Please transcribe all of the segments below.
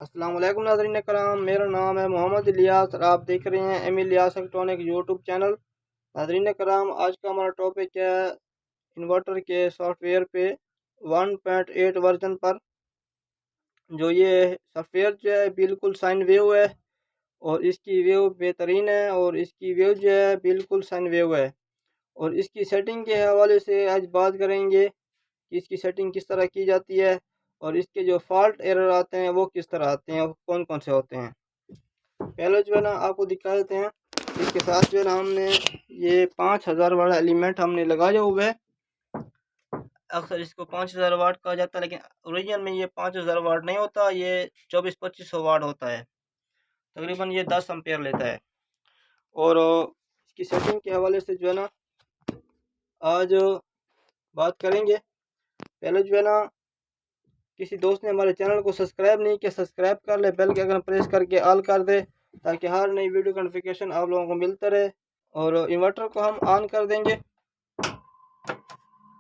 अस्सलाम वालेकुम नाज़रीन कराम, मेरा नाम है मोहम्मद इलियास और आप देख रहे हैं M Ilyas electronic YouTube channel. नाज़रीन कराम, आज का हमारा टॉपिक है इन्वर्टर के सॉफ्टवेयर पे 1.8 वर्जन पर। जो ये सॉफ्टवेयर जो है बिल्कुल साइन वेव है और इसकी वेव बेहतरीन है और इसकी वेव जो है बिल्कुल साइन वेव है। और इसकी सेटिंग के हवाले से आज बात करेंगे कि इसकी सेटिंग किस तरह की जाती है और इसके जो फॉल्ट एरर आते हैं वो किस तरह आते हैं और कौन कौन से होते हैं। पहले जो है ना आपको दिखा देते हैं। इसके साथ जो है ना हमने ये 5000 वाला एलिमेंट हमने लगाया हुआ है। अक्सर इसको 5000 वाट कहा जाता है, लेकिन ओरिजिनल में ये 5000 वाट नहीं होता, ये 2400-2500 वाट होता है। तकरीबन ये 10 एम्पेयर लेता है। और इसकी सेटिंग के हवाले से जो है ना आज बात करेंगे। पहले जो है ना किसी दोस्त ने हमारे चैनल को सब्सक्राइब नहीं किया, सब्सक्राइब कर ले, बेल के आइकन प्रेस करके ऑल कर दे ताकि हर नई वीडियो का नोटिफिकेशन आप लोगों को मिलता रहे। और इन्वर्टर को हम ऑन कर देंगे।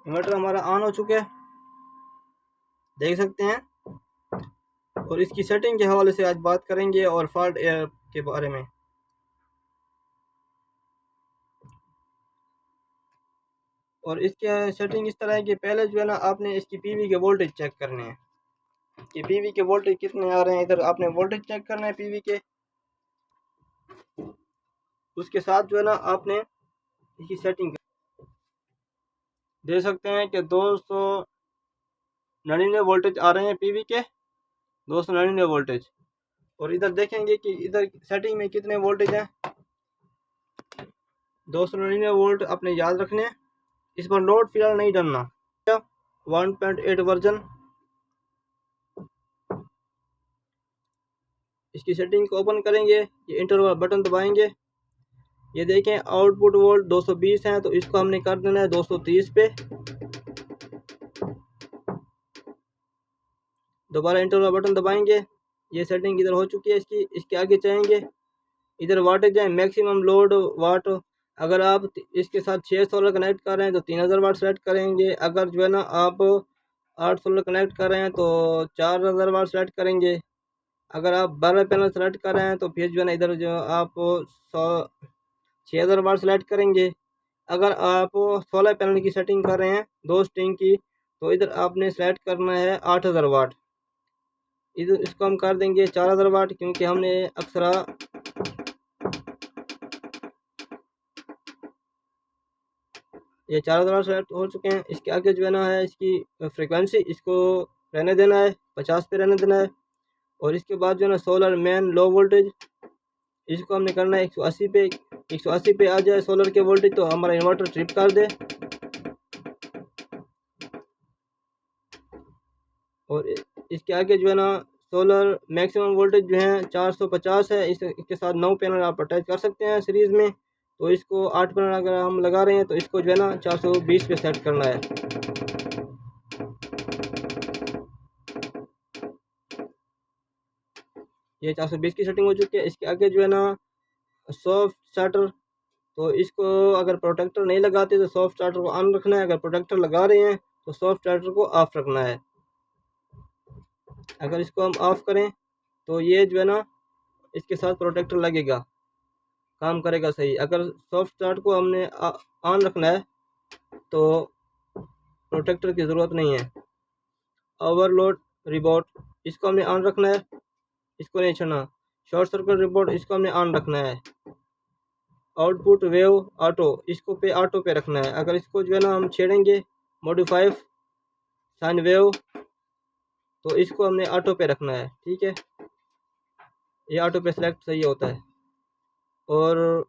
इन्वर्टर हमारा ऑन हो चुका है, देख सकते हैं। और इसकी सेटिंग के हवाले से आज बात करेंगे और फॉल्ट एरर के बारे में। और इसके सेटिंग इस तरह है कि पहले जो है ना आपने इसकी पीवी के वोल्टेज चेक करने हैं कि पीवी के वोल्टेज कितने आ रहे हैं। इधर आपने वोल्टेज चेक करना है पीवी के। उसके साथ जो है ना आपने इसकी सेटिंग दे सकते हैं कि 299 वोल्टेज आ रहे हैं पीवी के, 299 वोल्टेज। और इधर देखेंगे कि इधर सेटिंग में कितने वोल्टेज हैं। 299 वोल्ट अपने याद रखने हैं। इस पर लोड फिलहाल नहीं डालना। 1.8 वर्जन। इसकी सेटिंग को ओपन करेंगे, ये इंटर बटन दबाएंगे। ये देखें आउटपुट वोल्ट 220 है, तो इसको हमने कर देना है 230 पे। दोबारा इंटर बटन दबाएंगे। ये सेटिंग इधर हो चुकी है इसकी। इसके आगे चाहेंगे इधर वाटेज है, मैक्सिमम लोड वाट। अगर आप इसके साथ 6 सोलर कनेक्ट कर रहे हैं तो 3000 वाट सेलेक्ट करेंगे। अगर जो है ना आप 8 सोलर कनेक्ट कर रहे हैं तो 4000 वाट सेलेक्ट करेंगे। अगर आप 12 पैनल सेलेक्ट कर रहे हैं तो फिर जो है ना इधर जो आप 6000 वाट सेलेक्ट करेंगे। अगर आप 16 पैनल की सेटिंग कर रहे हैं, 2 स्ट्रिंग की, तो इधर आपने सेलेक्ट करना है 8000 वाट। इधर इसको हम कर देंगे 4000 वाट, क्योंकि हमने अक्सर ये 4000 वाट सेलेक्ट हो चुके हैं। इसके आगे जो है ना है इसकी फ्रीक्वेंसी, इसको रहने देना है 50 पे रहने देना है। और इसके बाद जो है ना सोलर मेन लो वोल्टेज, इसको हमने करना है 180 पे। 180 पे आ जाए सोलर के वोल्टेज तो हमारा इन्वर्टर ट्रिप कर दे। और इसके आगे जो है ना सोलर मैक्सिमम वोल्टेज जो है 450 है। इसके साथ 9 पैनल आप अटैच कर सकते हैं सीरीज़ में। तो इसको 8 पैनल अगर हम लगा रहे हैं तो इसको जो है ना 420 पे सेट करना है। ये 420 की सेटिंग हो चुकी है। इसके आगे जो है ना सॉफ्ट स्टार्टर, तो इसको अगर प्रोटेक्टर नहीं लगाते तो सॉफ्ट स्टार्टर को ऑन रखना है। अगर प्रोटेक्टर लगा रहे हैं तो सॉफ्ट स्टार्टर को ऑफ रखना है। अगर इसको हम ऑफ करें तो ये जो है ना इसके साथ प्रोटेक्टर लगेगा, काम करेगा सही। अगर सॉफ्ट स्टार्ट को हमने ऑन रखना है तो प्रोटेक्टर की ज़रूरत नहीं है। ओवरलोड रिपोर्ट, इसको हमने ऑन रखना है, इसको नहीं छोड़ना। शॉर्ट सर्किट रिपोर्ट, इसको हमने ऑन रखना है। आउटपुट वेव ऑटो, इसको पे ऑटो पे रखना है। अगर इसको जो है ना हम छेड़ेंगे मॉडिफाई साइन वेव, तो इसको हमने ऑटो पे रखना है। ठीक है, ये ऑटो पे सेलेक्ट सही होता है। और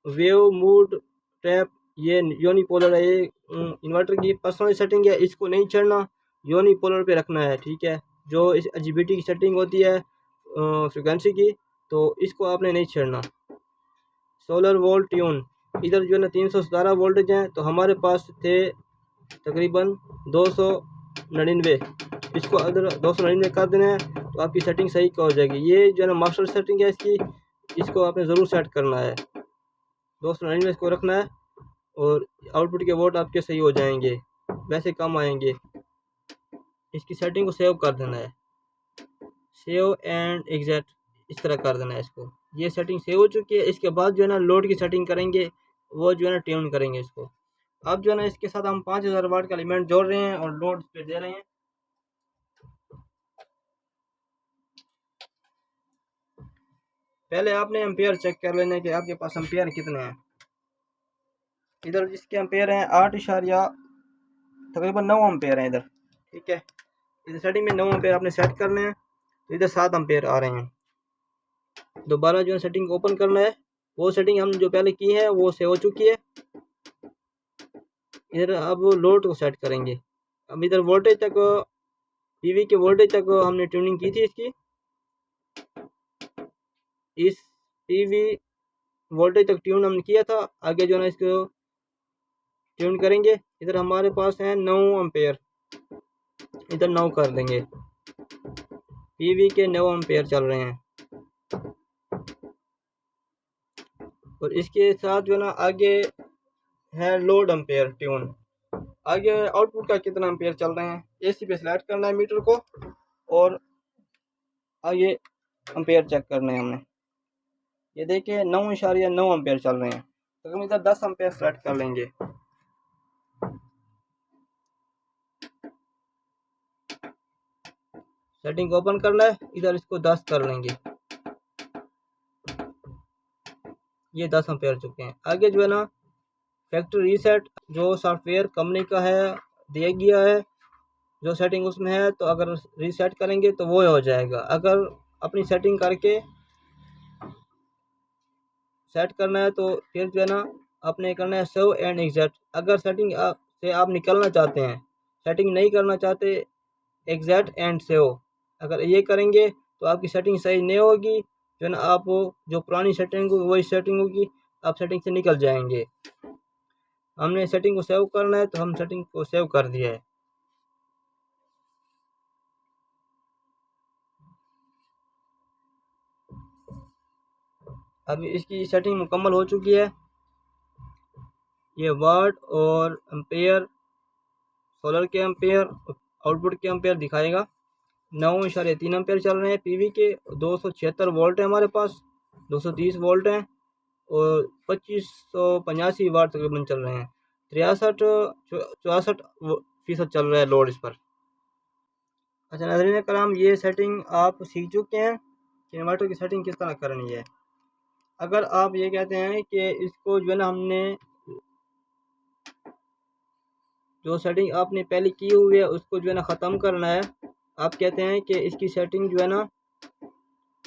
वेव मूड टैप, ये यूनिपोलर है। ये इन्वर्टर की पर्सनल सेटिंग है, इसको नहीं छेड़ना, यूनिपोलर पे रखना है। ठीक है, जो इस एजीबीटी की सेटिंग होती है फ्रिक्वेंसी की, तो इसको आपने नहीं छेड़ना। सोलर वोल्ट ट्यून, इधर जो है ना 317 वोल्टेज हैं, तो हमारे पास थे तकरीबन 299। इसको अगर 299 कर देना है तो आपकी सेटिंग सही हो जाएगी। ये जो है ना मास्टर सेटिंग है इसकी, इसको आपने ज़रूर सेट करना है। 299 इसको रखना है और आउटपुट के वोट आपके सही हो जाएंगे, वैसे कम आएंगे। इसकी सेटिंग को सेव कर देना है। सेव एंड एग्जैक्ट, इस तरह कर देना है इसको। ये सेटिंग सेव हो चुकी है। इसके बाद जो है ना लोड की सेटिंग करेंगे, वो जो है ना ट्यून करेंगे इसको। अब जो है ना इसके साथ हम 5000 वाट का एलिमेंट जोड़ रहे हैं और लोड पे दे रहे हैं। पहले आपने एम्पेयर चेक कर लेना कि आपके पास एम्पेयर कितने हैं। इधर जिसके एम्पेयर हैं 8 तकरीबन 9 एम्पेयर हैं इधर, ठीक है। इधर सेटिंग में 9 एम्पेयर आपने सेट करने हैं, तो इधर 7 एम्पेयर आ रहे हैं। दोबारा जो है सेटिंग ओपन करना है। वो सेटिंग हम जो पहले की है वो सेव हो चुकी है। इधर अब लोड को सेट करेंगे। अब इधर वोल्टेज तक, पीवी के वोल्टेज तक हमने ट्यूनिंग की थी इसकी। इस पीवी वोल्टेज तक ट्यून हमने किया था। आगे जो है ना इसको ट्यून करेंगे। इधर हमारे पास है 9 एम्पेयर, इधर 9 कर देंगे। पीवी के 9 एम्पेयर चल रहे हैं। और इसके साथ जो है ना आगे है लोड एम्पेयर ट्यून। आगे आउटपुट का कितना एम्पेयर चल रहे हैं, एसी पे सिलेक्ट करना है मीटर को और आगे एम्पेयर चेक करने हैं हमने। ये देखिए 9.9 एम्पेयर चल रहे हैं, तो हम इधर 10 एम्पेयर सेलेक्ट कर लेंगे। सेटिंग ओपन करना है, इधर इसको 10 कर लेंगे। ये 10 एम्पेयर चुके हैं। आगे जो है ना फैक्ट्री रीसेट जो सॉफ्टवेयर कंपनी का है दिया गया है, जो सेटिंग उसमें है, तो अगर रीसेट करेंगे तो वो हो जाएगा। अगर अपनी सेटिंग करके सेट करना है तो फिर जो है ना आपने करना है सेव एंड एग्जैक्ट। अगर सेटिंग से आप निकलना चाहते हैं, सेटिंग नहीं करना चाहते, एग्जैक्ट एंड सेव अगर ये करेंगे तो आपकी सेटिंग सही नहीं होगी। जो है ना आप जो पुरानी सेटिंग होगी वही सेटिंग होगी, आप सेटिंग से निकल जाएंगे। हमने सेटिंग को सेव करना है तो हम सेटिंग को सेव कर दिया है। अब इसकी सेटिंग मुकम्मल हो चुकी है। ये वाट और एम्पेयर, सोलर के एम्पेयर, आउटपुट के एम्पेयर दिखाएगा। 9.3 एम्पेयर चल रहे हैं पीवी के। 276 वोल्ट है हमारे पास, 230 वोल्ट हैं और 2585 वाट तकरीबन चल रहे हैं। 64% चल रहा है लोड इस पर। अच्छा नाज़रीन कराम, ये सेटिंग आप सीख चुके हैं कि इन्वर्टर की सेटिंग किस तरह करनी है। अगर आप ये कहते हैं कि इसको जो है ना हमने जो सेटिंग आपने पहले की हुई है उसको जो है ना ख़त्म करना है, आप कहते हैं कि इसकी सेटिंग जो है ना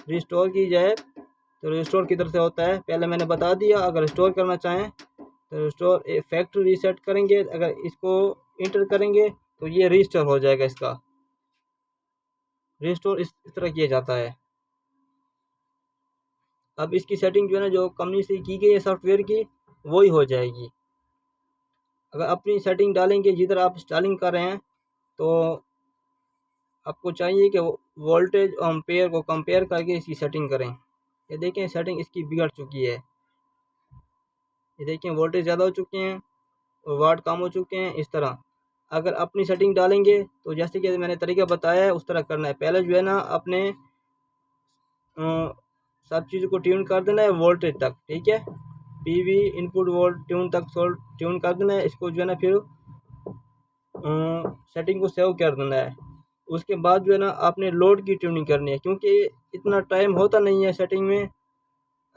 रिस्टोर की जाए, तो रिस्टोर किधर से होता है पहले मैंने बता दिया। अगर रिस्टोर करना चाहें तो रिस्टोर फैक्ट्री रीसेट करेंगे। अगर इसको इंटर करेंगे तो ये रिस्टोर हो जाएगा। इसका रिस्टोर इस तरह किया जाता है। अब इसकी सेटिंग जो है ना जो कंपनी से की गई है सॉफ्टवेयर की, वही हो जाएगी। अगर अपनी सेटिंग डालेंगे जिधर आप इंस्टॉलिंग कर रहे हैं, तो आपको चाहिए कि वोल्टेज और एम्पेयर को कंपेयर करके इसकी सेटिंग करें। ये देखें सेटिंग इसकी बिगड़ चुकी है। ये देखें वोल्टेज ज़्यादा हो चुके हैं और वाट कम हो चुके हैं। इस तरह अगर अपनी सेटिंग डालेंगे तो जैसे कि मैंने तरीका बताया है उस तरह करना है। पहले जो है ना अपने सब चीज़ को ट्यून कर देना है वोल्टेज तक, ठीक है। पीवी इनपुट वोल्ट ट्यून तक ट्यून कर देना है। इसको जो है ना फिर सेटिंग को सेव कर देना है। उसके बाद जो है ना आपने लोड की ट्यूनिंग करनी है, क्योंकि इतना टाइम होता नहीं है सेटिंग में।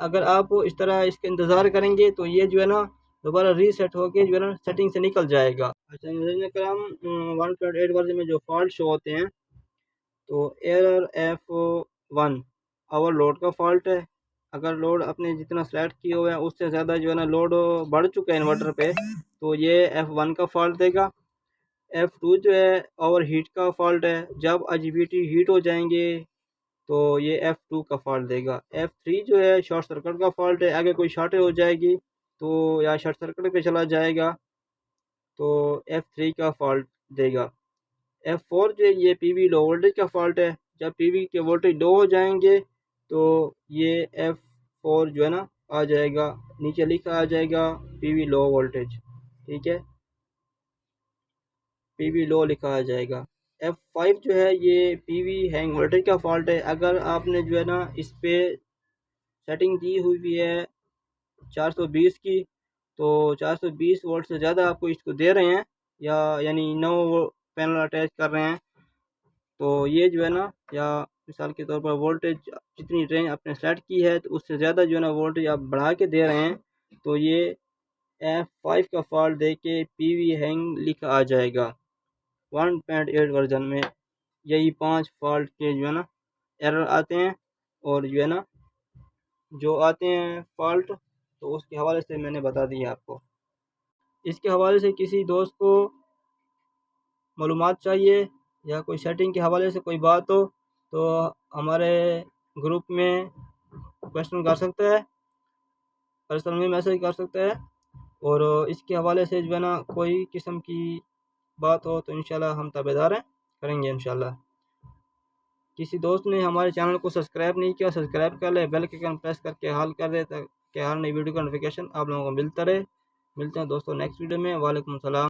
अगर आप इस तरह इसका इंतज़ार करेंगे तो ये जो है ना दोबारा रीसेट होके जो है ना सेटिंग से निकल जाएगा। अच्छा हम 1.8 वर्जन में जो फॉल्ट शो होते हैं, तो एरर F1 ओवरलोड का फॉल्ट है। अगर लोड अपने जितना सेलेक्ट किए हुए हैं उससे ज़्यादा जो है ना लोड बढ़ चुका है इन्वर्टर पे, तो ये F1 का फॉल्ट देगा। F2 जो है ओवर हीट का फॉल्ट है। जब IGBT हीट हो जाएंगे तो ये F2 का फॉल्ट देगा। F3 जो है शॉर्ट सर्किट का फॉल्ट है। आगे कोई शॉर्टेज हो जाएगी तो या शॉर्ट सर्किट पे चला जाएगा तो F3 का फॉल्ट देगा। F4 जो है ये पीवी लो वोल्टेज का फॉल्ट है। जब पीवी के वोल्टेज लो हो जाएंगे तो ये F4 जो है ना आ जाएगा, नीचे लिखा आ जाएगा पीवी लो वोल्टेज, ठीक है, पीवी लो लिखा आ जाएगा। F5 जो है ये PV हैंग वोल्टेज का फॉल्ट है। अगर आपने जो है ना इस पे सेटिंग की हुई है 420 की, तो 420 वोल्ट से ज़्यादा आपको इसको दे रहे हैं या यानी 9 पैनल अटैच कर रहे हैं, तो ये जो है ना, या मिसाल के तौर पर वोल्टेज जितनी रेंज आपने सेट की है तो उससे ज़्यादा जो है ना वोल्टेज आप बढ़ा के दे रहे हैं, तो ये F5 का फॉल्ट दे के PV हैंग लिखा आ जाएगा 1.8 वर्जन में। यही 5 फॉल्ट के जो है ना एरर आते हैं, और जो है ना जो आते हैं फॉल्ट, तो उसके हवाले से मैंने बता दिया आपको। इसके हवाले से किसी दोस्त को मालूमात चाहिए या कोई सेटिंग के हवाले से कोई बात हो तो हमारे ग्रुप में क्वेश्चन कर सकता है, पर्सनल में मैसेज कर सकता है, और इसके हवाले से जो है ना कोई किस्म की बात हो तो इंशाल्लाह हम ताबेदार हैं, करेंगे इंशाल्लाह। किसी दोस्त ने हमारे चैनल को सब्सक्राइब नहीं किया, सब्सक्राइब कर ले, बेल के आइकन प्रेस करके हाल कर दे ताकि हर नई वीडियो का नोटिफिकेशन आप लोगों को मिलता रहे। मिलते हैं दोस्तों नेक्स्ट वीडियो में। वालेकुम सलाम।